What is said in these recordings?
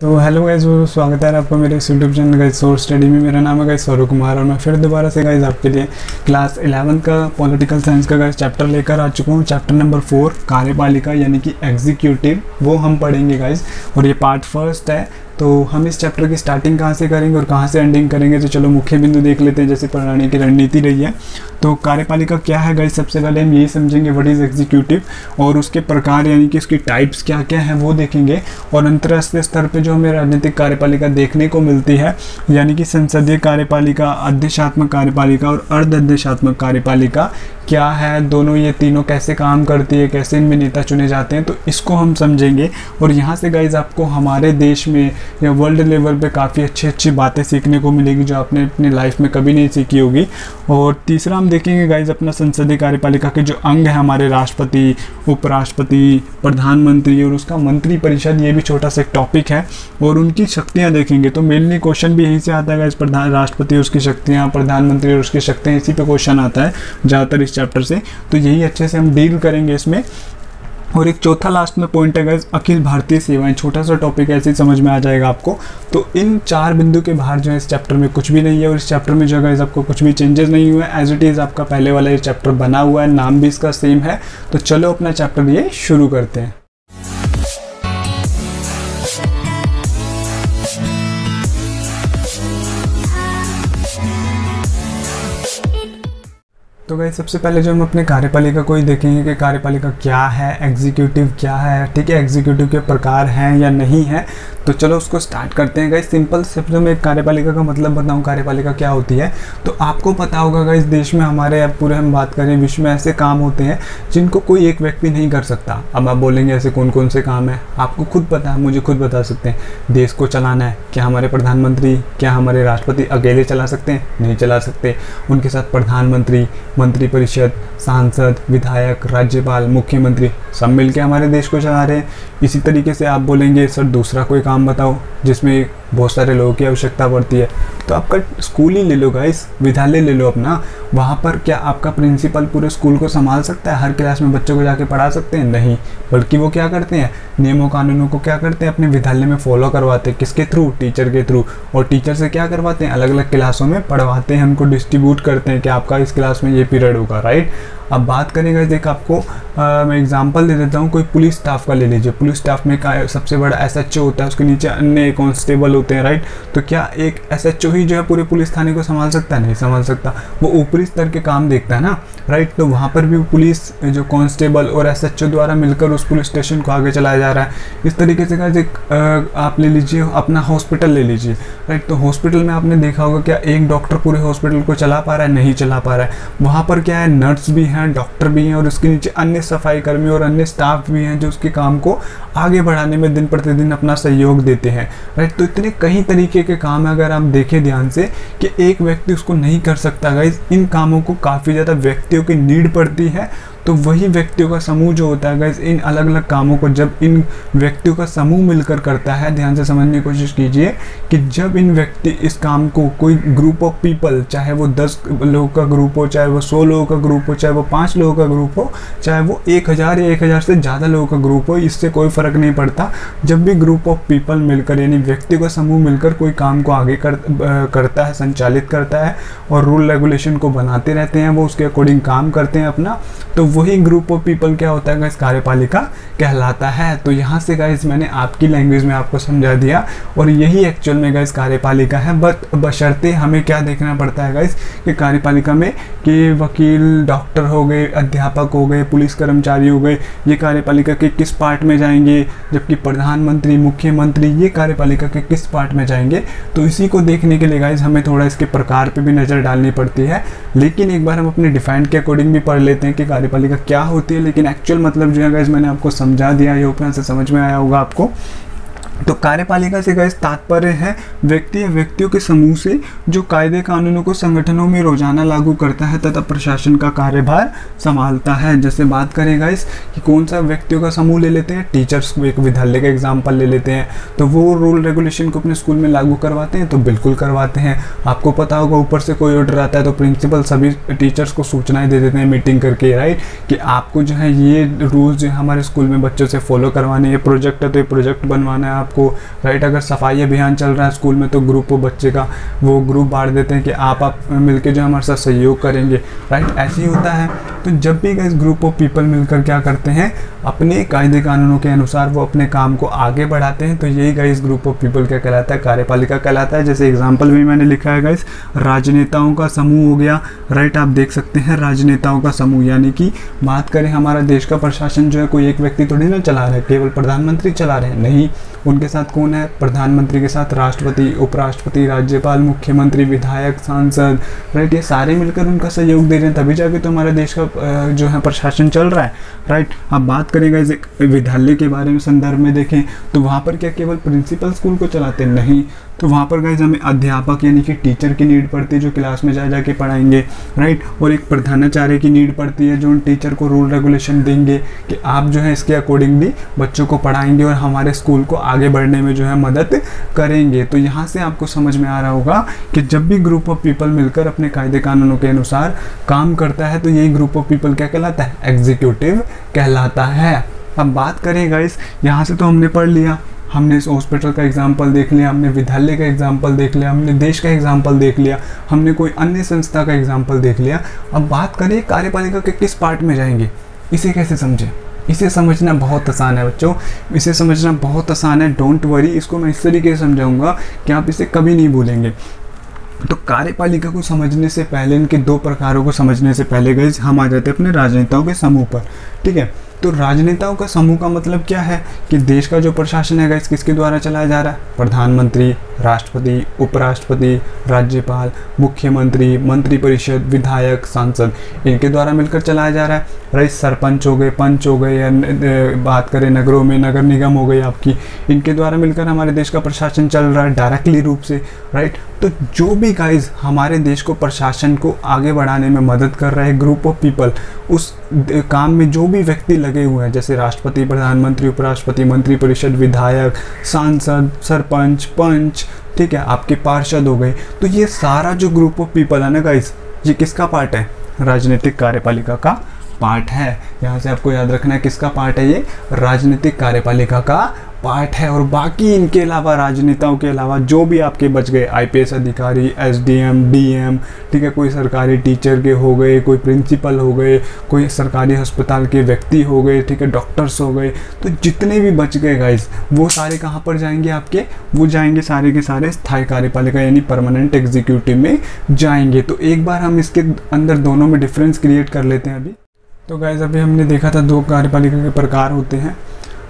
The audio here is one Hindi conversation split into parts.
तो हेलो गाइस, वो स्वागत है आपका मेरे इस YouTube channel guys source study में। मेरा नाम है गाइस सौरभ कुमार और मैं फिर दोबारा से गाइस आपके लिए क्लास 11 का पॉलिटिकल साइंस का गाइस चैप्टर लेकर आ चुका हूँ। चैप्टर नंबर 4 कार्यपालिका यानी कि एग्जीक्यूटिव, वो हम पढ़ेंगे गाइस और ये पार्ट फर्स्ट है। तो हम इस चैप्टर की स्टार्टिंग कहाँ से करेंगे और कहाँ से एंडिंग करेंगे, तो चलो मुख्य बिंदु देख लेते हैं जैसे पढ़ाने की रणनीति रही है। तो कार्यपालिका क्या है गाइस, सबसे पहले हम यही समझेंगे व्हाट इज़ एग्जीक्यूटिव और उसके प्रकार यानी कि उसकी टाइप्स क्या क्या हैं वो देखेंगे। और अंतर्राष्ट्रीय स्तर पे जो हमें राजनीतिक कार्यपालिका देखने को मिलती है यानी कि संसदीय कार्यपालिका, अध्यक्षात्मक कार्यपालिका और अर्ध अध्यक्षात्मक कार्यपालिका क्या है, दोनों ये तीनों कैसे काम करती है, कैसे इनमें नेता चुने जाते हैं, तो इसको हम समझेंगे। और यहाँ से गाइज आपको हमारे देश में या वर्ल्ड लेवल पे काफ़ी अच्छी अच्छी बातें सीखने को मिलेगी जो आपने अपनी लाइफ में कभी नहीं सीखी होगी। और तीसरा हम देखेंगे गाइज अपना संसदीय कार्यपालिका के जो अंग है हमारे राष्ट्रपति, उपराष्ट्रपति, प्रधानमंत्री और उसका मंत्री परिषद, ये भी छोटा सा एक टॉपिक है और उनकी शक्तियाँ देखेंगे। तो मेनली क्वेश्चन भी यहीं से आता है गाइज, राष्ट्रपति उसकी शक्तियाँ, प्रधानमंत्री और उसकी शक्तियाँ, इसी पे क्वेश्चन आता है ज़्यादातर इस चैप्टर से। तो यही अच्छे से हम डील करेंगे इसमें। और एक चौथा लास्ट में पॉइंट है गाइस अखिल भारतीय सेवाएं, छोटा सा टॉपिक ऐसे ही समझ में आ जाएगा आपको। तो इन चार बिंदु के बाहर जो है इस चैप्टर में कुछ भी नहीं है और इस चैप्टर में जो है गाइस आपको कुछ भी चेंजेस नहीं हुआ है, एज इट इज़ आपका पहले वाला ये चैप्टर बना हुआ है, नाम भी इसका सेम है। तो चलो अपना चैप्टर ये शुरू करते हैं। तो गाइस सबसे पहले जो हम अपने कार्यपालिका को ही देखेंगे कि कार्यपालिका क्या है, एग्जीक्यूटिव क्या है, ठीक है, एग्जीक्यूटिव के प्रकार हैं या नहीं है। तो चलो उसको स्टार्ट करते हैं गाइस। सिंपल शब्दों में कार्यपालिका का मतलब बताऊं कार्यपालिका क्या होती है। तो आपको पता होगा गाइस देश में हमारे, अब पूरे हम बात करें विश्व में, ऐसे काम होते हैं जिनको कोई एक व्यक्ति नहीं कर सकता। अब आप बोलेंगे ऐसे कौन कौन से काम है, आपको खुद पता है, मुझे खुद बता सकते हैं। देश को चलाना है, क्या हमारे प्रधानमंत्री, क्या हमारे राष्ट्रपति अकेले चला सकते हैं? नहीं चला सकते। उनके साथ प्रधानमंत्री, मंत्री परिषद, सांसद, विधायक, राज्यपाल, मुख्यमंत्री सब मिलके हमारे देश को चला रहे हैं। इसी तरीके से आप बोलेंगे सर दूसरा कोई काम बताओ जिसमें बहुत सारे लोगों की आवश्यकता पड़ती है। तो आपका स्कूल ही ले लो गाइस, विद्यालय ले लो अपना। वहाँ पर क्या आपका प्रिंसिपल पूरे स्कूल को संभाल सकता है, हर क्लास में बच्चों को जाके पढ़ा सकते हैं? नहीं, बल्कि वो क्या करते हैं, नियमों कानूनों को क्या करते हैं, अपने विद्यालय में फॉलो करवाते हैं। किसके थ्रू? टीचर के थ्रू। और टीचर से क्या करवाते हैं, अलग अलग क्लासों में पढ़वाते हैं, उनको डिस्ट्रीब्यूट करते हैं कि आपका इस क्लास में ये पीरियड होगा, राइट। अब बात करेंगे, देख आपको मैं एग्जांपल दे देता हूँ, कोई पुलिस स्टाफ का ले लीजिए। पुलिस स्टाफ में का सबसे बड़ा एसएचओ होता है, उसके नीचे अन्य कांस्टेबल होते हैं, राइट। तो क्या एक एसएचओ ही जो है पूरे पुलिस थाने को संभाल सकता है? नहीं संभाल सकता, वो ऊपरी स्तर के काम देखता है ना, राइट। तो वहाँ पर भी पुलिस जो कांस्टेबल और एसएचओ द्वारा मिलकर उस पुलिस स्टेशन को आगे चलाया जा रहा है। इस तरीके से आप ले लीजिए अपना हॉस्पिटल ले लीजिए, राइट। तो हॉस्पिटल में आपने देखा होगा क्या एक डॉक्टर पूरे हॉस्पिटल को चला पा रहा है? नहीं चला पा रहा है। वहाँ पर क्या है, नर्स भी हैं, डॉक्टर भी हैं और उसके नीचे अन्य सफाई कर्मी और अन्य स्टाफ भी हैं जो उसके काम को आगे बढ़ाने में दिन प्रतिदिन अपना सहयोग देते हैं, राइट। तो इतने कई तरीके के काम है, अगर आप देखें ध्यान से कि एक व्यक्ति उसको नहीं कर सकता गाइस। इन कामों को काफ़ी ज़्यादा व्यक्तियों की नीड पड़ती है। तो वही व्यक्तियों का समूह जो होता है गाइस, इन अलग अलग कामों को जब इन व्यक्तियों का समूह मिलकर करता है, ध्यान से समझने की कोशिश कीजिए कि जब इन व्यक्ति इस काम को, कोई ग्रुप ऑफ पीपल, चाहे वो 10 लोगों का ग्रुप हो, चाहे वो 100 लोगों का ग्रुप हो, चाहे वो 5 लोगों का ग्रुप हो, चाहे वो 1000 या 1000 से ज़्यादा लोगों का ग्रुप हो, इससे कोई फ़र्क नहीं पड़ता। जब भी ग्रुप ऑफ पीपल मिलकर यानी व्यक्तियों का समूह मिलकर कोई काम को आगे करता है, संचालित करता है और रूल रेगुलेशन को बनाते रहते हैं, वो उसके अकॉर्डिंग काम करते हैं अपना, तो वही ग्रुप ऑफ पीपल क्या होता है गाइस, कार्यपालिका कहलाता है। तो यहाँ से गाइस मैंने आपकी लैंग्वेज में आपको समझा दिया और यही एक्चुअल में गाइस कार्यपालिका है। बट बशर्ते हमें क्या देखना पड़ता है गाइस कि कार्यपालिका में कि वकील, डॉक्टर हो गए, अध्यापक हो गए, पुलिस कर्मचारी हो गए, ये कार्यपालिका के किस पार्ट में जाएंगे, जबकि प्रधानमंत्री, मुख्यमंत्री ये कार्यपालिका के किस पार्ट में जाएंगे। तो इसी को देखने के लिए गाइस हमें थोड़ा इसके प्रकार पे भी नज़र डालनी पड़ती है। लेकिन एक बार हम अपने डिफाइंड के अकॉर्डिंग भी पढ़ लेते हैं कि कार्यपालिका क्या होती है। लेकिन एक्चुअल मतलब जो है गाइस मैंने आपको समझा दिया, ये ऊपर से समझ में आया होगा आपको। तो कार्यपालिका से गाइस तात्पर्य है व्यक्ति या व्यक्तियों के समूह से जो कायदे कानूनों को संगठनों में रोजाना लागू करता है तथा प्रशासन का कार्यभार संभालता है। जैसे बात करें गाइस कि कौन सा व्यक्तियों का समूह ले लेते हैं, टीचर्स को एक विद्यालय का एग्जाम्पल ले लेते हैं, तो वो रूल रेगुलेशन को अपने स्कूल में लागू करवाते हैं, तो बिल्कुल करवाते हैं। आपको पता होगा ऊपर से कोई ऑर्डर आता है तो प्रिंसिपल सभी टीचर्स को सूचनाएं दे देते हैं मीटिंग करके, राइट, कि आपको जो है ये रूल्स जो है हमारे स्कूल में बच्चों से फॉलो करवाने, ये प्रोजेक्ट है तो ये प्रोजेक्ट बनवाना है, आप आपको, राइट। अगर सफाई अभियान चल रहा है स्कूल में तो ग्रुप बच्चे का वो ग्रुप बांट देते हैं कि आप मिलके जो हमारे साथ सहयोग करेंगे, राइट। ऐसे ही होता है। तो जब भी गाइस ग्रुप ऑफ पीपल मिलकर क्या करते हैं, अपने कायदे कानूनों के अनुसार वो अपने काम को आगे बढ़ाते हैं, तो यही गाइस ग्रुप ऑफ पीपल क्या कहलाता है, कार्यपालिका कहलाता है। जैसे एग्जांपल भी मैंने लिखा है गाइस, राजनेताओं का समूह हो गया, राइट। आप देख सकते हैं राजनेताओं का समूह, यानी कि बात करें हमारा देश का प्रशासन जो है कोई एक व्यक्ति थोड़ी ना चला रहा है, केवल प्रधानमंत्री चला रहे हैं, नहीं। उनके साथ कौन है, प्रधानमंत्री के साथ राष्ट्रपति, उपराष्ट्रपति, राज्यपाल, मुख्यमंत्री, विधायक, सांसद, राइट। ये सारे मिलकर उनका सहयोग दे रहे हैं, तभी जाके तो हमारे देश का जो है प्रशासन चल रहा है, राइट। अब बात करेंगे इस विद्यालय के बारे में, संदर्भ में देखें तो वहाँ पर क्या केवल प्रिंसिपल स्कूल को चलाते हैं, नहीं। तो वहाँ पर गाइज हमें अध्यापक यानी कि टीचर की नीड पड़ती है जो क्लास में जा जाके पढ़ाएंगे, राइट। और एक प्रधानाचार्य की नीड पड़ती है जो उन टीचर को रूल रेगुलेशन देंगे कि आप जो है इसके अकॉर्डिंगली बच्चों को पढ़ाएंगे और हमारे स्कूल को आगे बढ़ने में जो है मदद करेंगे। तो यहाँ से आपको समझ में आ रहा होगा कि जब भी ग्रुप ऑफ पीपल मिलकर अपने कायदे कानूनों के अनुसार काम करता है तो यही ग्रुप ऑफ पीपल क्या कहलाता है, एग्जीक्यूटिव कहलाता है। अब बात करें गाइस, यहाँ से तो हमने पढ़ लिया, हमने इस हॉस्पिटल का एग्जाम्पल देख लिया, हमने विद्यालय का एग्जाम्पल देख लिया, हमने देश का एग्जाम्पल देख लिया, हमने कोई अन्य संस्था का एग्जाम्पल देख लिया। अब बात करें कार्यपालिका के किस पार्ट में जाएंगे, इसे कैसे समझें। इसे समझना बहुत आसान है बच्चों, इसे समझना बहुत आसान है, डोंट वरी। इसको मैं इस तरीके से समझाऊंगा कि आप इसे कभी नहीं भूलेंगे। तो कार्यपालिका को समझने से पहले, इनके दो प्रकारों को समझने से पहले गाइस हम आ जाते हैं अपने राजनेताओं के समूह पर, ठीक है। तो राजनेताओं का समूह का मतलब क्या है कि देश का जो प्रशासन है गाइस किसके द्वारा चलाया जा रहा है, प्रधानमंत्री, राष्ट्रपति, उपराष्ट्रपति, राज्यपाल, मुख्यमंत्री, मंत्रिपरिषद, विधायक, सांसद, इनके द्वारा मिलकर चलाया जा रहा है, राइट। सरपंच हो गए, पंच हो गए, या बात करें नगरों में नगर निगम हो गई आपकी, इनके द्वारा मिलकर हमारे देश का प्रशासन चल रहा है डायरेक्टली रूप से, राइट। तो जो भी गाइज हमारे देश को प्रशासन को आगे बढ़ाने में मदद कर रहे हैं ग्रुप ऑफ पीपल, उस काम में जो भी व्यक्ति लगे हुए हैं, जैसे राष्ट्रपति, प्रधानमंत्री, उपराष्ट्रपति, मंत्रिपरिषद, विधायक, सांसद, सरपंच, पंच, ठीक है, आपके पार्षद हो गए, तो ये सारा जो ग्रुप ऑफ पीपल है ना गाइज, ये किसका पार्ट है, राजनीतिक कार्यपालिका का पार्ट है। यहाँ से आपको याद रखना है किसका पार्ट है, ये राजनीतिक कार्यपालिका का पार्ट है। और बाकी इनके अलावा, राजनेताओं के अलावा जो भी आपके बच गए, आईपीएस अधिकारी, एसडीएम, डीएम, ठीक है, कोई सरकारी टीचर के हो गए, कोई प्रिंसिपल हो गए, कोई सरकारी अस्पताल के व्यक्ति हो गए, ठीक है, डॉक्टर्स हो गए, तो जितने भी बच गए गाइस वो सारे कहाँ पर जाएंगे आपके, वो जाएंगे सारे के सारे स्थायी कार्यपालिका यानी परमानेंट एग्जीक्यूटिव में जाएंगे। तो एक बार हम इसके अंदर दोनों में डिफरेंस क्रिएट कर लेते हैं अभी। तो गाइस अभी हमने देखा था दो कार्यपालिका के प्रकार होते हैं,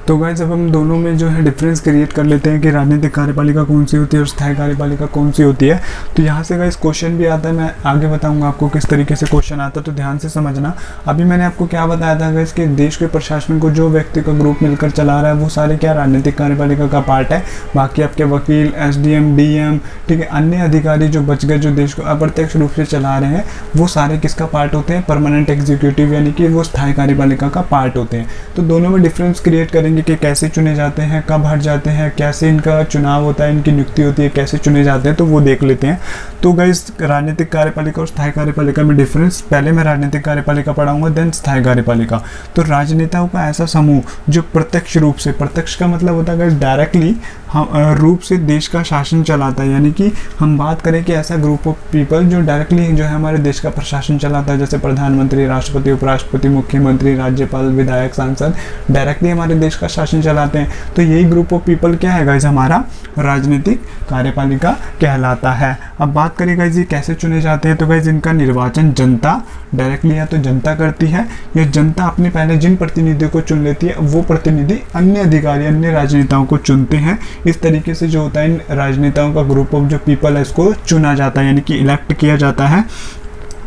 तो गाइस जब हम दोनों में जो है डिफरेंस क्रिएट कर लेते हैं कि राजनीतिक कार्यपालिका कौन सी होती है और स्थायी कार्यपालिका कौन सी होती है, तो यहाँ से गाइस क्वेश्चन भी आता है। मैं आगे बताऊंगा आपको किस तरीके से क्वेश्चन आता है, तो ध्यान से समझना। अभी मैंने आपको क्या बताया था गाइस कि देश के प्रशासन को जो व्यक्ति का ग्रुप मिलकर चला रहा है वो सारे क्या राजनीतिक कार्यपालिका का पार्ट है। बाकी आपके वकील, एसडीएम, डीएम, ठीक है, अन्य अधिकारी जो बच गए जो देश को अप्रत्यक्ष रूप से चला रहे हैं, वो सारे किसका पार्ट होते हैं, परमानेंट एग्जीक्यूटिव यानी कि वो स्थायी कार्यपालिका का पार्ट होते हैं। तो दोनों में डिफरेंस क्रिएट करेंगे कि कैसे चुने जाते हैं, कब हट जाते हैं, कैसे इनका चुनाव होता है, इनकी नियुक्ति होती है, कैसे चुने जाते हैं, तो वो देख लेते हैं। तो गाइस राजनीतिक कार्यपालिका और स्थायी कार्यपालिका में डिफरेंस, पहले मैं राजनीतिक कार्यपालिका पढ़ाऊंगा देन स्थायी कार्यपालिका। तो राजनेताओं का ऐसा समूह जो प्रत्यक्ष रूप से, प्रत्यक्ष का मतलब होता है गाइस डायरेक्टली रूप से देश का शासन चलाता है, यानी कि हम बात करें कि ऐसा ग्रुप ऑफ पीपल जो डायरेक्टली जो है हमारे देश का प्रशासन चलाता है, जैसे प्रधानमंत्री, राष्ट्रपति, उपराष्ट्रपति, मुख्यमंत्री, राज्यपाल, विधायक, सांसद डायरेक्टली हमारे देश का शासन चलाते हैं। तो यही ग्रुप ऑफ पीपल क्या है गाइस, हमारा राजनीतिक कार्यपालिका कहलाता है। अब बात करें गाइस ये कैसे चुने जाते हैं, तो गाइस इनका निर्वाचन जनता डायरेक्टली या तो जनता करती है, या जनता अपने पहले जिन प्रतिनिधियों को चुन लेती है वो प्रतिनिधि अन्य अधिकारी, अन्य राजनेताओं को चुनते हैं। इस तरीके से जो होता है इन राजनेताओं का ग्रुप ऑफ जो पीपल है इसको चुना जाता है, यानी कि इलेक्ट किया जाता है।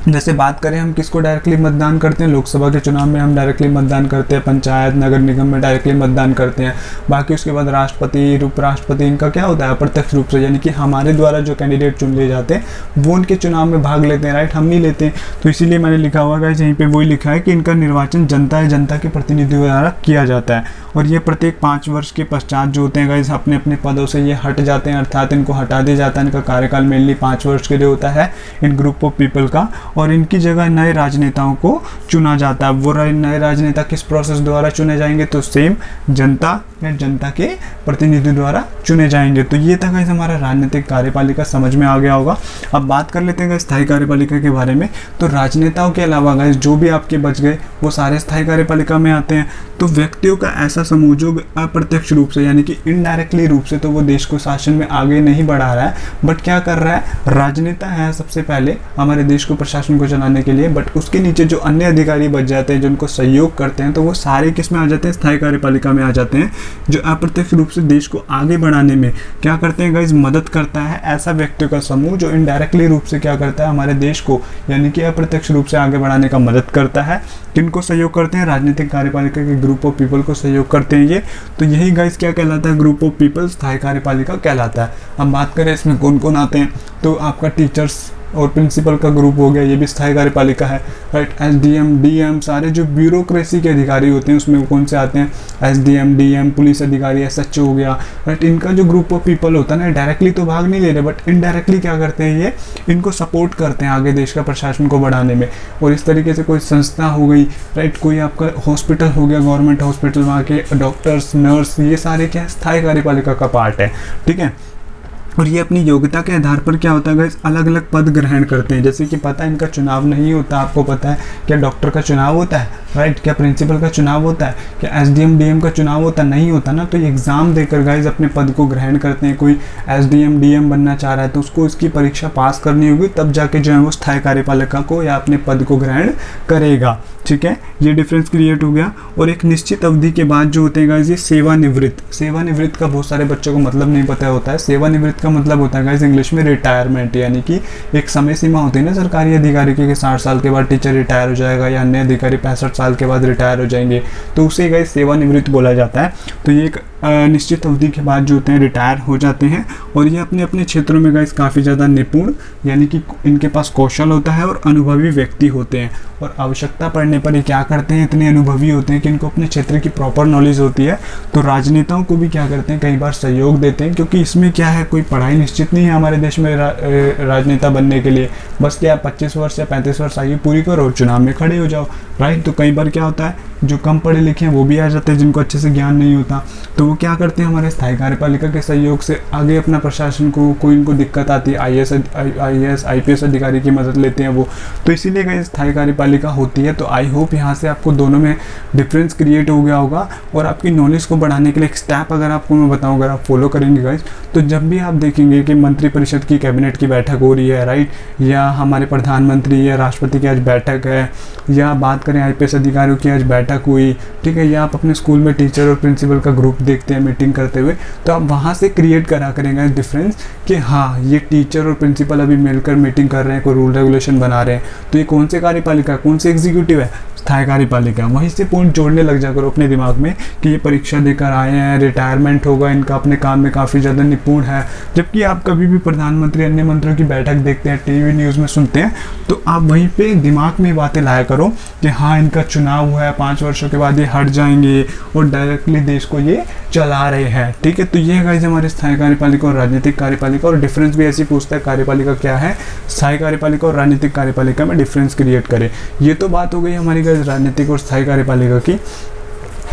जैसे बात करें हम किसको डायरेक्टली मतदान करते हैं, लोकसभा के चुनाव में हम डायरेक्टली मतदान करते हैं, पंचायत, नगर निगम में डायरेक्टली मतदान करते हैं। बाकी उसके बाद राष्ट्रपति, उपराष्ट्रपति, इनका क्या होता है अप्रत्यक्ष रूप से, यानी कि हमारे द्वारा जो कैंडिडेट चुन लिए जाते हैं वो उनके चुनाव में भाग लेते हैं, राइट, हम नहीं लेते। तो इसीलिए मैंने लिखा हुआ है यहीं पर वही लिखा है कि इनका निर्वाचन जनता है, जनता के प्रतिनिधियों द्वारा किया जाता है। और ये प्रत्येक 5 वर्ष के पश्चात जो होते हैं गाइस अपने अपने पदों से ये हट जाते हैं, अर्थात इनको हटा दिया जाता है। इनका कार्यकाल मेनली 5 वर्ष के लिए होता है इन ग्रुप ऑफ पीपल का। और इनकी जगह नए राजनेताओं को चुना जाता है। वो नए राजनेता किस प्रोसेस द्वारा चुने जाएंगे, तो सेम जनता या जनता के प्रतिनिधि द्वारा चुने जाएंगे। तो ये था गाइस हमारा राजनीतिक कार्यपालिका, समझ में आ गया होगा। अब बात कर लेते हैं गाइस स्थायी कार्यपालिका के बारे में। तो राजनेताओं के अलावा गाइस जो भी आपके बच गए वो सारे स्थायी कार्यपालिका में आते हैं। तो व्यक्तियों का ऐसा समूह जो अप्रत्यक्ष रूप से यानी कि इनडायरेक्टली रूप से तो वो देश को शासन में आगे नहीं बढ़ा रहा है, बट क्या कर रहा है, राजनेता है सबसे पहले हमारे देश को प्रशासन को चलाने के लिए, बट उसके नीचे जो अन्य अधिकारी बच जाते हैं जो उनको सहयोग करते हैं, तो वो सारे किस में आ जाते हैं, स्थायी कार्यपालिका में आ जाते हैं, जो अप्रत्यक्ष रूप से देश को आगे बढ़ाने में क्या करते हैं गाइस, मदद करता है। ऐसा व्यक्तियों का समूह जो इनडायरेक्टली रूप से क्या करता है, हमारे देश को यानी कि अप्रत्यक्ष रूप से आगे बढ़ाने का मदद करता है। किनको सहयोग करते हैं, राजनीतिक कार्यपालिका के ग्रुप ऑफ पीपल को सहयोग करते हैं ये। तो यही गाइस क्या कहलाता है, ग्रुप ऑफ पीपल स्थायी कार्यपालिका कहलाता है। अब बात करें इसमें कौन कौन आते हैं, तो आपका टीचर्स और प्रिंसिपल का ग्रुप हो गया, ये भी स्थायी कार्यपालिका है, राइट। एसडीएम, डीएम, सारे जो ब्यूरोक्रेसी के अधिकारी होते हैं उसमें कौन से आते हैं, एसडीएम, डीएम, पुलिस अधिकारी, एसएचओ हो गया, राइट। इनका जो ग्रुप ऑफ पीपल होता है ना, डायरेक्टली तो भाग नहीं ले रहे, बट इनडायरेक्टली क्या करते हैं, ये इनको सपोर्ट करते हैं आगे देश का प्रशासन को बढ़ाने में। और इस तरीके से कोई संस्था हो गई, राइट, कोई आपका हॉस्पिटल हो गया, गवर्नमेंट हॉस्पिटल, वहाँ के डॉक्टर्स, नर्स, ये सारे क्या स्थायी कार्यपालिका का पार्ट है, ठीक है। और ये अपनी योग्यता के आधार पर क्या होता है गाइस, अलग अलग पद ग्रहण करते हैं। जैसे कि पता है इनका चुनाव नहीं होता, आपको पता है क्या डॉक्टर का चुनाव होता है, राइट, क्या प्रिंसिपल का चुनाव होता है, क्या एसडीएम डीएम का चुनाव होता नहीं होता ना। तो ये एग्जाम देकर गाइस अपने पद को ग्रहण करते हैं। कोई एसडीएम डीएम बनना चाह रहा है तो उसको इसकी परीक्षा पास करनी होगी, तब जाके जो है वो स्थायी कार्यपालिका को या अपने पद को ग्रहण करेगा, ठीक है। ये डिफरेंस क्रिएट हो गया। और एक निश्चित अवधि के बाद जो होते हैं गाइस, ये सेवानिवृत्त। सेवानिवृत्त का बहुत सारे बच्चों को मतलब नहीं पता होता है। सेवानिवृत्त का मतलब होता है गाइस इंग्लिश में रिटायरमेंट, यानी कि एक समय सीमा होती है ना सरकारी अधिकारी की, 60 साल के बाद टीचर रिटायर हो जाएगा या अन्य अधिकारी 65 साल के बाद रिटायर हो जाएंगे, तो उसे गाइस सेवानिवृत्त बोला जाता है। तो ये एक निश्चित अवधि के बाद जो होते हैं रिटायर हो जाते हैं, और ये अपने अपने क्षेत्रों में गाइस काफ़ी ज़्यादा निपुण यानी कि इनके पास कौशल होता है और अनुभवी व्यक्ति होते हैं। और आवश्यकता पड़ने पर ये क्या करते हैं, इतने अनुभवी होते हैं कि इनको अपने क्षेत्र की प्रॉपर नॉलेज होती है। तो राजनेताओं को भी क्या करते हैं, कई बार सहयोग देते हैं, क्योंकि इसमें क्या है, कोई पढ़ाई निश्चित नहीं है हमारे देश में राजनेता बनने के लिए। बस क्या 25 वर्ष या 35 वर्ष आयु पूरी करो और चुनाव में खड़े हो जाओ, राइट। तो कई बार क्या होता है, जो कम पढ़े लिखे हैं वो भी आ जाते हैं, जिनको अच्छे से ज्ञान नहीं होता, तो वो क्या करते हैं, हमारे स्थायी कार्यपालिका के सहयोग से आगे अपना प्रशासन को, कोई इनको दिक्कत आती है, आईएएस आईपीएस अधिकारी की मदद लेते हैं वो। तो इसीलिए गाइस स्थायी कार्यपालिका होती है। तो आई होप यहाँ से आपको दोनों में डिफरेंस क्रिएट हो गया होगा। और आपकी नॉलेज को बढ़ाने के लिए एक स्टेप अगर आपको मैं बताऊँ, अगर आप फॉलो करेंगे गाइस, तो जब भी आप देखेंगे कि मंत्रिपरिषद की कैबिनेट की बैठक हो रही है, राइट, या हमारे प्रधानमंत्री या राष्ट्रपति की आज बैठक है, या बात करें आईपीएस अधिकारियों की आज बैठक हुई, ठीक है, या आप अपने स्कूल में टीचर और प्रिंसिपल का ग्रुप देखते हैं मीटिंग करते हुए, तो आप वहाँ से क्रिएट करा करेंगे डिफरेंस कि हाँ ये टीचर और प्रिंसिपल अभी मिलकर मीटिंग कर रहे हैं, कोई रूल रेगुलेशन बना रहे हैं, तो ये कौन से कार्यपालिका, कौन से एग्जीक्यूटिव है, स्थायी कार्यपालिका। वहीं से पॉइंट जोड़ने लग जा करो अपने दिमाग में कि ये परीक्षा देकर आए हैं, रिटायरमेंट होगा इनका, अपने काम में काफ़ी ज़्यादा निपुण है। जबकि आप कभी भी प्रधानमंत्री अन्य मंत्रियों की बैठक देखते हैं, टीवी न्यूज़ में सुनते हैं, तो आप वहीं पे दिमाग में बातें लाया करो कि हाँ इनका चुनाव हुआ है, 5 वर्षों के बाद ये हट जाएंगे और डायरेक्टली देश को ये चला रहे हैं, ठीक है। तो ये गाइस हमारे स्थायी कार्यपालिका और राजनीतिक कार्यपालिका, और डिफरेंस भी ऐसी पूछता है कार्यपालिका क्या है, स्थायी कार्यपालिका और राजनीतिक कार्यपालिका में डिफरेंस क्रिएट करें। ये तो बात हो गई हमारी गाइस राजनीतिक और स्थायी कार्यपालिका की।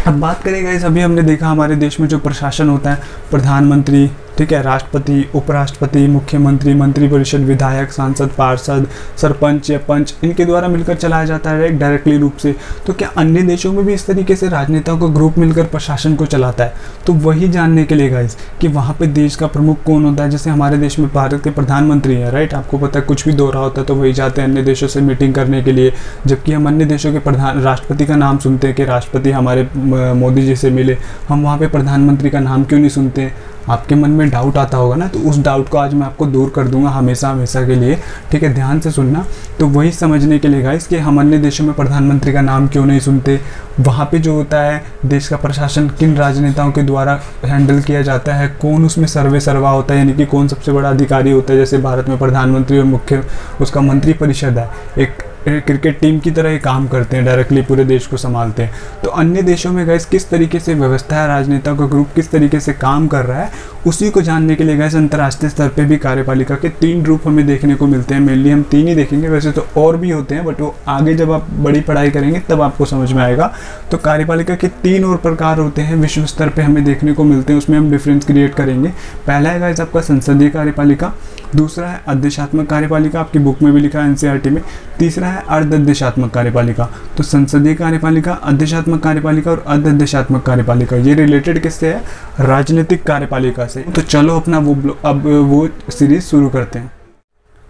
अब बात करें गाइस, अभी हमने देखा हमारे देश में जो प्रशासन होता है, प्रधानमंत्री, ठीक है, राष्ट्रपति, उपराष्ट्रपति, मुख्यमंत्री, मंत्रिपरिषद, विधायक, सांसद, पार्षद, सरपंच या पंच, इनके द्वारा मिलकर चलाया जाता है डायरेक्टली रूप से। तो क्या अन्य देशों में भी इस तरीके से राजनेताओं का ग्रुप मिलकर प्रशासन को चलाता है? तो वही जानने के लिए गाइस कि वहाँ पे देश का प्रमुख कौन होता है। जैसे हमारे देश में भारत के प्रधानमंत्री हैं, राइट, आपको पता है कुछ भी दौरा होता है तो वही जाते हैं अन्य देशों से मीटिंग करने के लिए। जबकि हम अन्य देशों के राष्ट्रपति का नाम सुनते हैं कि राष्ट्रपति हमारे मोदी जी से मिले, हम वहाँ पे प्रधानमंत्री का नाम क्यों नहीं सुनते? आपके मन में डाउट आता होगा ना, तो उस डाउट को आज मैं आपको दूर कर दूंगा हमेशा हमेशा के लिए, ठीक है, ध्यान से सुनना। तो वही समझने के लिए गाइस कि हम अन्य देशों में प्रधानमंत्री का नाम क्यों नहीं सुनते, वहाँ पे जो होता है देश का प्रशासन किन राजनेताओं के द्वारा हैंडल किया जाता है, कौन उसमें सर्वा होता है, यानी कि कौन सबसे बड़ा अधिकारी होता है। जैसे भारत में प्रधानमंत्री और मुख्य उसका मंत्रिपरिषद है, एक क्रिकेट टीम की तरह ही काम करते हैं, डायरेक्टली पूरे देश को संभालते हैं। तो अन्य देशों में गाइस किस तरीके से व्यवस्था है, राजनेताओं का ग्रुप किस तरीके से काम कर रहा है, उसी को जानने के लिए गाइस अंतर्राष्ट्रीय स्तर पे भी कार्यपालिका के 3 रूप हमें देखने को मिलते हैं। मेनली हम 3 ही देखेंगे, वैसे तो और भी होते हैं, बट वो आगे जब आप बड़ी पढ़ाई करेंगे तब आपको समझ में आएगा। तो कार्यपालिका के 3 और प्रकार होते हैं, विश्व स्तर पे हमें देखने को मिलते हैं, उसमें हम डिफरेंस क्रिएट करेंगे। पहला है गाइस आपका संसदीय कार्यपालिका, दूसरा है अध्यक्षात्मक कार्यपालिका, आपकी बुक में भी लिखा है एनसीईआरटी में, तीसरा है अर्ध कार्यपालिका। तो संसदीय कार्यपालिका, अध्यक्षात्मक कार्यपालिका और अर्ध कार्यपालिका, ये रिलेटेड किससे है, राजनीतिक कार्यपालिका से। तो चलो अपना वो सीरीज शुरू करते हैं।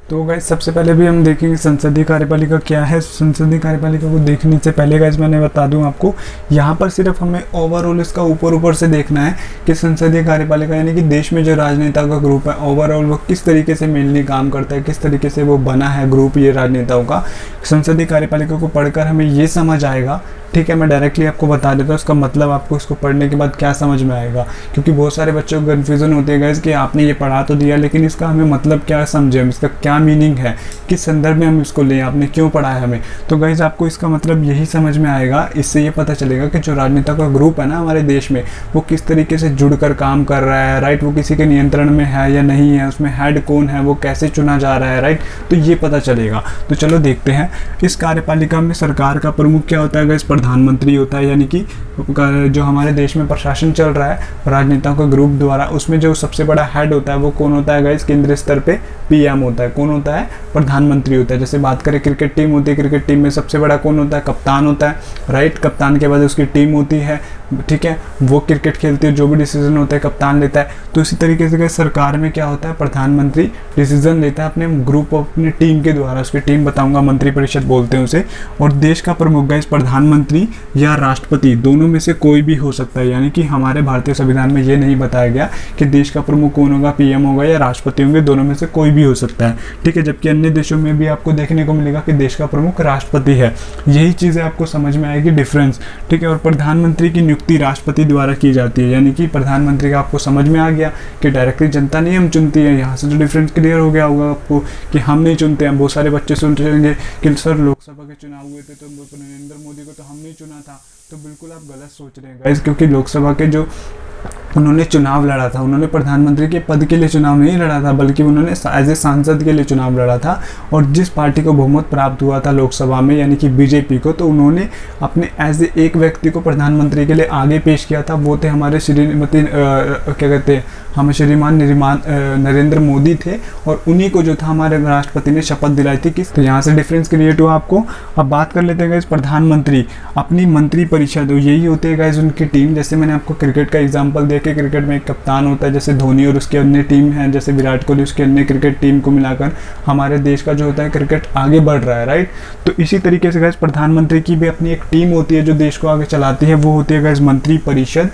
तो गाइस सबसे पहले भी हम देखेंगे संसदीय कार्यपालिका क्या है। संसदीय कार्यपालिका को देखने से पहले गाइस मैंने बता दूं आपको, यहाँ पर सिर्फ हमें ओवरऑल इसका ऊपर से देखना है कि संसदीय कार्यपालिका यानी कि देश में जो राजनेताओं का ग्रुप है ओवरऑल वो किस तरीके से मेनली काम करता है, किस तरीके से वो बना है ग्रुप ये राजनेताओं का। संसदीय कार्यपालिका को पढ़कर हमें ये समझ आएगा, ठीक है, मैं डायरेक्टली आपको बता देता हूँ इसका मतलब, आपको इसको पढ़ने के बाद क्या समझ में आएगा, क्योंकि बहुत सारे बच्चों को कन्फ्यूजन होती है गाइस कि आपने ये पढ़ा तो दिया लेकिन इसका हमें मतलब क्या समझे, हम इसका क्या मीनिंग है, किस संदर्भ में हम इसको लें, आपने क्यों पढ़ा है हमें। तो गाइस आपको इसका मतलब यही समझ में आएगा, इससे ये पता चलेगा कि जो राजनेता का ग्रुप है ना हमारे देश में वो किस तरीके से जुड़कर काम कर रहा है, राइट, वो किसी के नियंत्रण में है या नहीं है, उसमें हेड कौन है, वो कैसे चुना जा रहा है, राइट, तो ये पता चलेगा। तो चलो देखते हैं इस कार्यपालिका में सरकार का प्रमुख क्या होता है गाइस, प्रधानमंत्री होता है, यानी कि जो हमारे देश में प्रशासन चल रहा है राजनेताओं के ग्रुप द्वारा, उसमें जो सबसे बड़ा हेड होता है वो कौन होता है गाइस, केंद्रीय स्तर पे पीएम होता है। कौन होता है, प्रधानमंत्री होता है। जैसे बात करें क्रिकेट टीम होती है, क्रिकेट टीम में सबसे बड़ा कौन होता है, कप्तान होता है, राइट, कप्तान के बाद उसकी टीम होती है, ठीक है, वो क्रिकेट खेलती है, जो भी डिसीजन होता है कप्तान लेता है। तो इसी तरीके से सरकार में क्या होता है, प्रधानमंत्री डिसीजन लेता है अपने ग्रुप अपनी टीम के द्वारा, उसकी टीम बताऊंगा, मंत्रिपरिषद बोलते हैं उसे। और देश का प्रमुख गाइस प्रधानमंत्री या राष्ट्रपति दोनों में से कोई भी हो सकता है, यानी कि हमारे भारतीय संविधान में ये नहीं बताया गया कि देश का प्रमुख कौन होगा, पीएम होगा या राष्ट्रपति होंगे, दोनों में से कोई भी हो सकता है, ठीक है। जबकि अन्य देशों में भी आपको देखने को मिलेगा कि देश का प्रमुख राष्ट्रपति है। यही चीज़ें आपको समझ में आएगी डिफरेंस, ठीक है। और प्रधानमंत्री की नियुक्ति राष्ट्रपति द्वारा की जाती है, यानी कि प्रधानमंत्री का आपको समझ में आ गया कि डायरेक्टली जनता नहीं हम चुनती है। यहाँ से जो डिफरेंस क्लियर हो गया होगा आपको कि हम नहीं चुनते हैं। बहुत सारे बच्चे सुनते होंगे कि सर लोकसभा के चुनाव हुए थे तो नरेंद्र मोदी को तो हमने चुना था, तो बिल्कुल आप गलत सोच रहे हैं गाइस, क्योंकि लोकसभा के जो उन्होंने चुनाव लड़ा था, उन्होंने प्रधानमंत्री के पद के लिए चुनाव नहीं लड़ा था, बल्कि उन्होंने एज ए सांसद के लिए चुनाव लड़ा था। और जिस पार्टी को बहुमत प्राप्त हुआ था लोकसभा में, यानी कि बीजेपी को, तो उन्होंने अपने एज ए एक व्यक्ति को प्रधानमंत्री के लिए आगे पेश किया था। वो थे हमारे श्रीमती क्या कहते हैं, हम श्रीमान नरेंद्र मोदी थे, और उन्हीं को जो था हमारे राष्ट्रपति ने शपथ दिलाई थी किस। तो यहाँ से डिफरेंस क्रिएट हुआ आपको। अब बात कर लेते हैं गाइस प्रधानमंत्री अपनी मंत्रिपरिषद, यही होते हैं गाइस उनकी टीम। जैसे मैंने आपको क्रिकेट का एग्जांपल दिया कि क्रिकेट में एक कप्तान होता है, जैसे धोनी और उसके अन्य टीम है, जैसे विराट कोहली, उसके अन्य क्रिकेट टीम को मिलाकर हमारे देश का जो होता है क्रिकेट आगे बढ़ रहा है, राइट। तो इसी तरीके से गाइस प्रधानमंत्री की भी अपनी एक टीम होती है जो देश को आगे चलाती है, वो होती है गाइस मंत्रिपरिषद।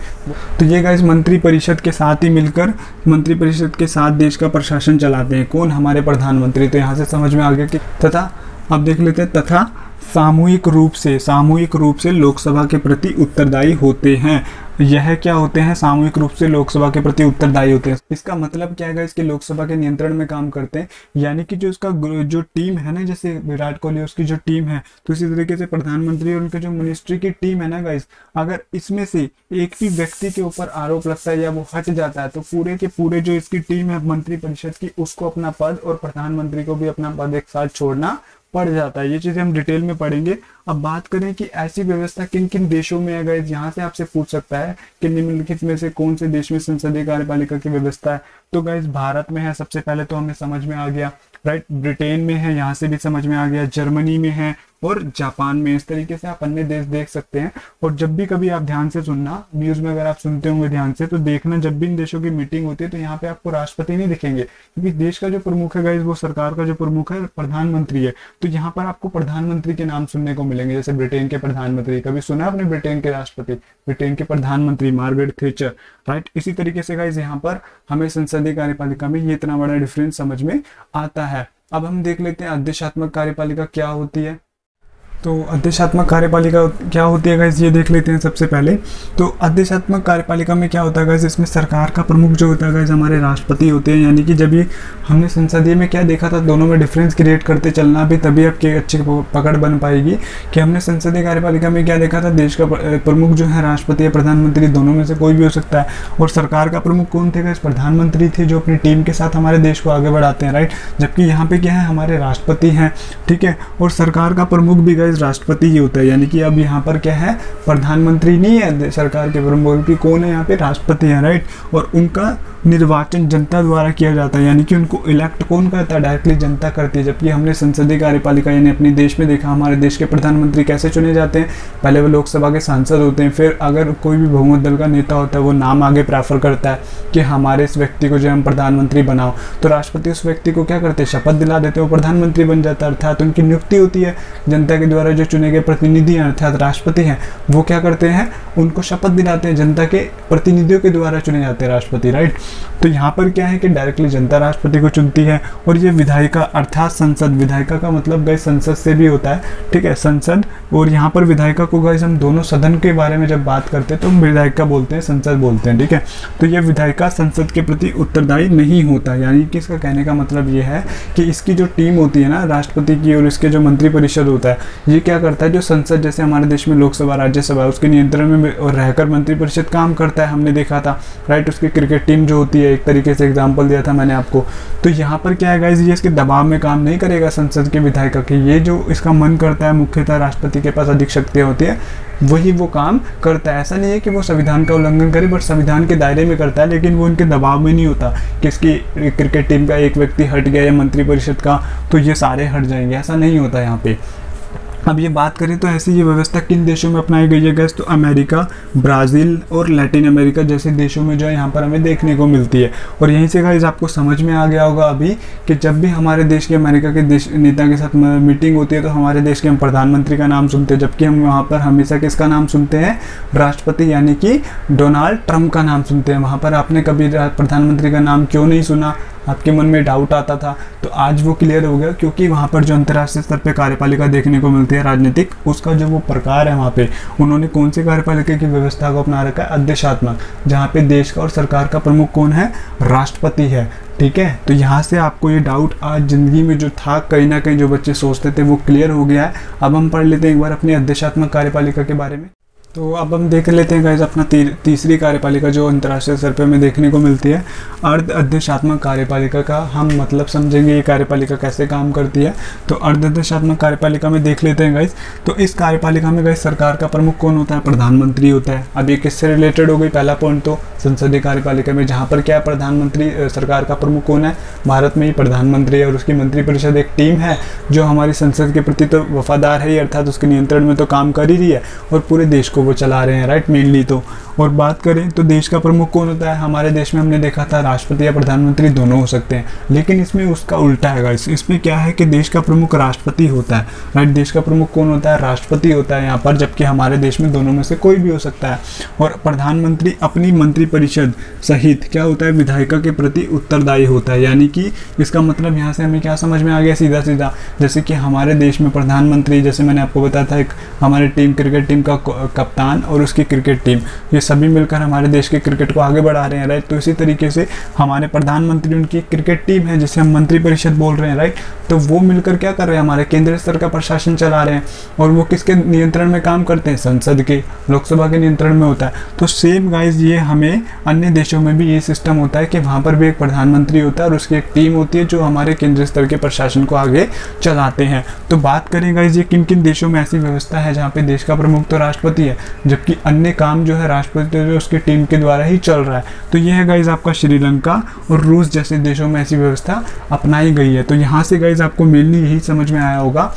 तो ये गाइस मंत्रिपरिषद के साथ ही मिलकर, मंत्रिपरिषद के साथ देश का प्रशासन चलाते हैं। कौन, हमारे प्रधानमंत्री। तो यहाँ से समझ में आ गया कि तथा, अब देख लेते हैं, तथा सामूहिक रूप से लोकसभा के प्रति उत्तरदायी होते हैं। यह क्या होते हैं, सामूहिक रूप से लोकसभा के प्रति उत्तरदायी होते हैं। इसका मतलब क्या है, इसके लोकसभा के नियंत्रण में काम करते हैं, यानी कि जो इसका जो टीम है ना, जैसे विराट कोहली उसकी जो टीम है, तो इसी तरीके से प्रधानमंत्री और उनके जो मिनिस्ट्री की टीम है ना गाइस, अगर इसमें से एक भी व्यक्ति के ऊपर आरोप लगता है या वो हट जाता है, तो पूरे के पूरे जो इसकी टीम है मंत्रिपरिषद की, उसको अपना पद और प्रधानमंत्री को भी अपना पद एक साथ छोड़ना पड़ जाता है। ये चीजें हम डिटेल में पढ़ेंगे। अब बात करें कि ऐसी व्यवस्था किन किन देशों में है गाइस, यहाँ से आपसे पूछ सकता है कि निम्नलिखित में से कौन से देश में संसदीय कार्यपालिका की व्यवस्था है। तो गाइस भारत में है सबसे पहले, तो हमें समझ में आ गया, राइट। ब्रिटेन में है, यहाँ से भी समझ में आ गया। जर्मनी में है और जापान में। इस तरीके से आप अन्य देश देख सकते हैं। और जब भी कभी आप ध्यान से सुनना, न्यूज में अगर आप सुनते होंगे ध्यान से, तो देखना जब भी इन देशों की मीटिंग होती है तो यहाँ पे आपको राष्ट्रपति नहीं दिखेंगे, क्योंकि देश का जो प्रमुख है गाइस, वो सरकार का जो प्रमुख है प्रधानमंत्री है। तो यहाँ पर आपको प्रधानमंत्री के नाम सुनने को मिलेंगे, जैसे ब्रिटेन के प्रधानमंत्री। कभी सुना आपने ब्रिटेन के राष्ट्रपति, ब्रिटेन के प्रधानमंत्री मार्गरेट थैचर, राइट। इसी तरीके से गाइस यहाँ पर हमें संसदीय कार्यपालिका में ये इतना बड़ा डिफरेंस समझ में आता है। अब हम देख लेते हैं अध्यक्षात्मक कार्यपालिका क्या होती है। तो अध्यक्षात्मक कार्यपालिका क्या होती है गाइस, ये देख लेते हैं सबसे पहले। तो अध्यक्षात्मक कार्यपालिका में क्या होता है गाइस, इसमें सरकार का प्रमुख जो होता है गाइस हमारे राष्ट्रपति होते हैं। यानी कि जब ये हमने संसदीय में क्या देखा था, दोनों में डिफरेंस क्रिएट करते चलना भी, तभी आपकी अच्छी पकड़ बन पाएगी कि हमने संसदीय कार्यपालिका में क्या देखा था, देश का प्रमुख जो है राष्ट्रपति या प्रधानमंत्री, दोनों में से कोई भी हो सकता है। और सरकार का प्रमुख कौन थे गाइस, प्रधानमंत्री थे, जो अपनी टीम के साथ हमारे देश को आगे बढ़ाते हैं, राइट। जबकि यहाँ पे क्या है, हमारे राष्ट्रपति हैं, ठीक है। और सरकार का प्रमुख भी गाइस राष्ट्रपति ही होता है। यानी कि अब यहाँ पर क्या है, प्रधानमंत्री नहीं है सरकार के प्रमुख की, कौन है यहाँ पे, राष्ट्रपति है, राइट। और उनका निर्वाचन जनता द्वारा किया जाता है। यानी कि उनको इलेक्ट कौन करता है, डायरेक्टली जनता करती है। जबकि हमने संसदीय कार्यपालिका यानी अपने देश में देखा, हमारे देश के प्रधानमंत्री कैसे चुने जाते हैं, पहले वो लोकसभा के सांसद होते हैं, फिर अगर कोई भी बहुमत दल का नेता होता है वो नाम आगे प्रेफर करता है कि हमारे इस व्यक्ति को जो हम प्रधानमंत्री बनाओ, तो राष्ट्रपति उस व्यक्ति को क्या करते हैं, शपथ दिला देते हैं, वो प्रधानमंत्री बन जाता है। अर्थात उनकी नियुक्ति होती है जनता के द्वारा, जो चुने गए प्रतिनिधि हैं अर्थात राष्ट्रपति हैं, वो क्या करते हैं, उनको शपथ दिलाते हैं, जनता के प्रतिनिधियों के द्वारा चुने जाते हैं राष्ट्रपति, राइट। तो यहाँ पर क्या है कि डायरेक्टली जनता राष्ट्रपति को चुनती है। और ये विधायिका अर्थात संसद, विधायिका का मतलब गाइस संसद से भी होता है, ठीक है, संसद। और यहाँ पर विधायिका को गाइस हम दोनों सदन के बारे में जब बात करते हैं तो हम विधायिका बोलते हैं, संसद बोलते हैं, ठीक है। तो ये विधायिका संसद के प्रति उत्तरदायी नहीं होता। यानी कि इसका कहने का मतलब ये है कि इसकी जो टीम होती है ना राष्ट्रपति की, और इसके जो मंत्रिपरिषद होता है, ये क्या करता है, जो संसद जैसे हमारे देश में लोकसभा राज्यसभा उसके नियंत्रण में और रहकर मंत्रिपरिषद काम करता है, हमने देखा था, राइट। उसकी क्रिकेट टीम जो होती है, एक तरीके से एग्जाम्पल दिया था मैंने आपको। तो यहाँ पर क्या है गाइस, ये इसके दबाव में काम नहीं करेगा संसद के विधायिका के, ये जो इसका मन करता है, मुख्यतः राष्ट्रपति के पास अधिक शक्तियाँ होती है, वही वो काम करता है। ऐसा नहीं है कि वो संविधान का उल्लंघन करे, बट संविधान के दायरे में करता है, लेकिन वो उनके दबाव में नहीं होता कि इसकी क्रिकेट टीम का एक व्यक्ति हट गया या मंत्रिपरिषद का तो ये सारे हट जाएंगे, ऐसा नहीं होता यहाँ पे। अब ये बात करें तो ऐसी ये व्यवस्था किन देशों में अपनाई गई है गैस, तो अमेरिका, ब्राज़ील और लैटिन अमेरिका जैसे देशों में जो है यहाँ पर हमें देखने को मिलती है। और यहीं से गाइस आपको समझ में आ गया होगा अभी कि जब भी हमारे देश के अमेरिका के देश नेता के साथ मीटिंग होती है तो हमारे देश के हम प्रधानमंत्री का नाम सुनते हैं, जबकि हम वहाँ पर हमेशा किसका नाम सुनते हैं, राष्ट्रपति यानी कि डोनाल्ड ट्रंप का नाम सुनते हैं। वहाँ पर आपने कभी प्रधानमंत्री का नाम क्यों नहीं सुना, आपके मन में डाउट आता था, तो आज वो क्लियर हो गया, क्योंकि वहाँ पर जो अंतर्राष्ट्रीय स्तर पे कार्यपालिका देखने को मिलती है राजनीतिक, उसका जो वो प्रकार है वहाँ पे उन्होंने कौन सी कार्यपालिका की व्यवस्था को अपना रखा है, अध्यक्षात्मक, जहाँ पे देश का और सरकार का प्रमुख कौन है, राष्ट्रपति है, ठीक है। तो यहाँ से आपको ये डाउट आज ज़िंदगी में जो था कहीं ना कहीं जो बच्चे सोचते थे वो क्लियर हो गया है। अब हम पढ़ लेते हैं एक बार अपनी अध्यक्षात्मक कार्यपालिका के बारे में। तो अब हम देख लेते हैं गाइस अपना तीसरी कार्यपालिका जो अंतर्राष्ट्रीय स्तर पे हमें देखने को मिलती है, अर्ध अध्यक्षात्मक कार्यपालिका का हम मतलब समझेंगे ये कार्यपालिका कैसे काम करती है। तो अर्ध अध्यक्षात्मक कार्यपालिका में देख लेते हैं गाइस। तो इस कार्यपालिका में गाइस सरकार का प्रमुख कौन होता है, प्रधानमंत्री होता है। अब ये किससे रिलेटेड हो गई, पहला पॉइंट तो संसदीय कार्यपालिका में, जहाँ पर क्या प्रधानमंत्री सरकार का प्रमुख कौन है, भारत में ही प्रधानमंत्री है, और उसकी मंत्रिपरिषद एक टीम है जो हमारी संसद के प्रति तो वफादार है ही, अर्थात उसके नियंत्रण में तो काम कर ही रही है और पूरे देश को वो चला रहे हैं, राइट, मेनली तो। और बात करें तो देश का प्रमुख कौन होता है, हमारे देश में हमने देखा था राष्ट्रपति या प्रधानमंत्री दोनों हो सकते हैं, लेकिन इसमें उसका उल्टा है गाइस। इसमें क्या है कि देश का प्रमुख राष्ट्रपति होता है, राइट। देश का प्रमुख कौन होता है, राष्ट्रपति होता है यहाँ पर, जबकि हमारे देश में दोनों में से कोई भी हो सकता है। और प्रधानमंत्री अपनी मंत्रिपरिषद सहित क्या होता है, विधायिका के प्रति उत्तरदायी होता है। यानी कि इसका मतलब यहाँ से हमें क्या समझ में आ गया, सीधा सीधा, जैसे कि हमारे देश में प्रधानमंत्री, जैसे मैंने आपको बताया था, एक हमारी टीम क्रिकेट टीम का कप्तान और उसकी क्रिकेट टीम, ये सभी मिलकर हमारे देश के क्रिकेट को आगे बढ़ा रहे हैं, राइट। तो इसी तरीके से हमारे प्रधानमंत्री उनकी क्रिकेट टीम है जिसे हम मंत्रिपरिषद बोल रहे हैं, राइट। तो वो मिलकर क्या कर रहे हैं, हमारे केंद्रीय स्तर का प्रशासन चला रहे हैं, और वो किसके नियंत्रण में काम करते हैं, संसद के, लोकसभा के नियंत्रण में होता है। तो सेम गाइज ये हमें अन्य देशों में भी ये सिस्टम होता है कि वहाँ पर भी एक प्रधानमंत्री होता है और उसकी एक टीम होती है जो हमारे केंद्रीय स्तर के प्रशासन को आगे चलाते हैं। तो बात करें गाइज ये किन किन देशों में ऐसी व्यवस्था है जहाँ पे देश का प्रमुख तो राष्ट्रपति है, जबकि अन्य काम जो है राष्ट्रपति जो उसकी टीम के द्वारा ही चल रहा है। तो ये है गाइज आपका श्रीलंका और रूस जैसे देशों में ऐसी व्यवस्था अपनाई गई है। तो यहाँ से गाइज आपको मेनली यही समझ में आया होगा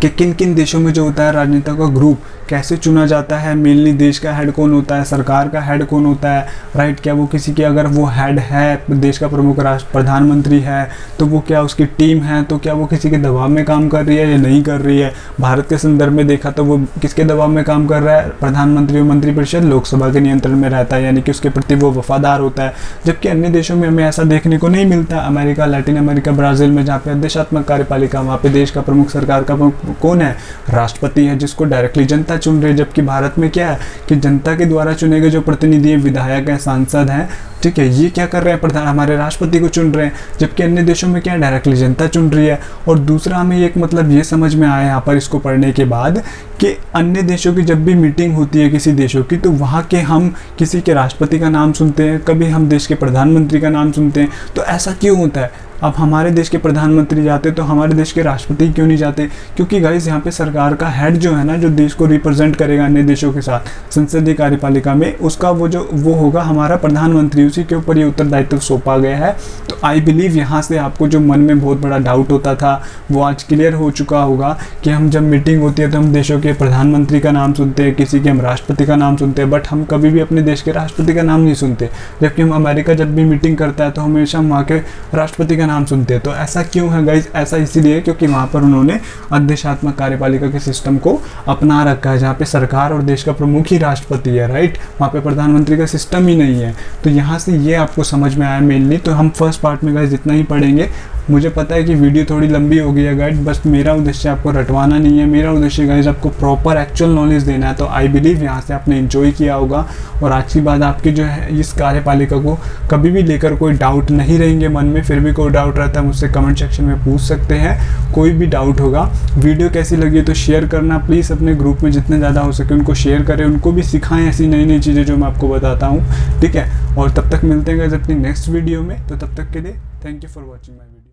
कि किन किन देशों में जो होता है राजनेता का ग्रुप कैसे चुना जाता है, मेनली देश का हेड कौन होता है, सरकार का हेड कौन होता है, राइट। क्या वो किसी के, अगर वो हेड है, देश का प्रमुख राष्ट्र प्रधानमंत्री है, तो वो क्या उसकी टीम है, तो क्या वो किसी के दबाव में काम कर रही है या नहीं कर रही है। भारत के संदर्भ में देखा तो वो किसके दबाव में काम कर रहा है, प्रधानमंत्री और मंत्रिपरिषद लोकसभा के नियंत्रण में रहता है, यानी कि उसके प्रति वो वफादार होता है। जबकि अन्य देशों में हमें ऐसा देखने को नहीं मिलता। अमेरिका, लैटिन अमेरिका, ब्राज़ील में जहाँ पे अध्यक्षात्मक कार्यपालिका, वहाँ पे देश का प्रमुख, सरकार का प्रमुख कौन है, राष्ट्रपति है, जिसको डायरेक्टली जनता चुन रही है। जबकि भारत में क्या है कि जनता के द्वारा चुने गए जो प्रतिनिधि हैं, विधायक हैं, सांसद हैं, ठीक है, ये क्या कर रहे हैं, प्रधान हमारे राष्ट्रपति को चुन रहे हैं। जबकि अन्य देशों में क्या, डायरेक्टली जनता चुन रही है। और दूसरा हमें एक मतलब ये समझ में आया यहाँ पर इसको पढ़ने के बाद कि अन्य देशों की जब भी मीटिंग होती है किसी देशों की, तो वहाँ के हम किसी के राष्ट्रपति का नाम सुनते हैं, कभी हम देश के प्रधानमंत्री का नाम सुनते हैं। तो ऐसा क्यों होता है? अब हमारे देश के प्रधानमंत्री जाते तो हमारे देश के राष्ट्रपति क्यों नहीं जाते? क्योंकि गाइस यहाँ पे सरकार का हेड जो है ना, जो देश को रिप्रेजेंट करेगा अन्य देशों के साथ संसदीय कार्यपालिका में, उसका वो होगा हमारा प्रधानमंत्री, उसी के ऊपर ये उत्तरदायित्व सौंपा गया है। तो आई बिलीव यहाँ से आपको जो मन में बहुत बड़ा डाउट होता था वो आज क्लियर हो चुका होगा कि हम जब मीटिंग होती है तो हम देशों के प्रधानमंत्री का नाम सुनते हैं, किसी के हम राष्ट्रपति का नाम सुनते हैं, बट हम कभी भी अपने देश के राष्ट्रपति का नाम नहीं सुनते। जबकि हम अमेरिका जब भी मीटिंग करता है तो हमेशा हम वहाँ के राष्ट्रपति नाम सुनते हैं। तो ऐसा क्यों है गाइस? ऐसा इसीलिए क्योंकि वहाँ पर उन्होंने अध्यक्षात्मक कार्यपालिका के सिस्टम को अपना रखा है, जहाँ पे सरकार और देश का प्रमुख ही राष्ट्रपति है, राइट। वहाँ पे प्रधानमंत्री का सिस्टम ही नहीं है। तो यहाँ से ये आपको समझ में आया मेनली। तो हम फर्स्ट पार्ट में गाइस इतना ही पढ़ेंगे। मुझे पता है कि वीडियो थोड़ी लंबी हो गई है गाइड, बस मेरा उद्देश्य आपको रटवाना नहीं है। मेरा उद्देश्य गाइज आपको प्रॉपर एक्चुअल नॉलेज देना है। तो आई बिलीव यहाँ से आपने एंजॉय किया होगा। और आज की बात, आपकी जो है इस कार्यपालिका को कभी भी लेकर कोई डाउट नहीं रहेंगे मन में। फिर भी कोई डाउट रहता है मुझसे कमेंट सेक्शन में पूछ सकते हैं, कोई भी डाउट होगा। वीडियो कैसी लगी तो शेयर करना प्लीज़, अपने ग्रुप में जितने ज़्यादा हो सके उनको शेयर करें, उनको भी सिखाएं ऐसी नई नई चीज़ें जो मैं आपको बताता हूँ, ठीक है। और तब तक मिलते हैं गाइज अपनी नेक्स्ट वीडियो में। तो तब तक के लिए thank you for watching my video.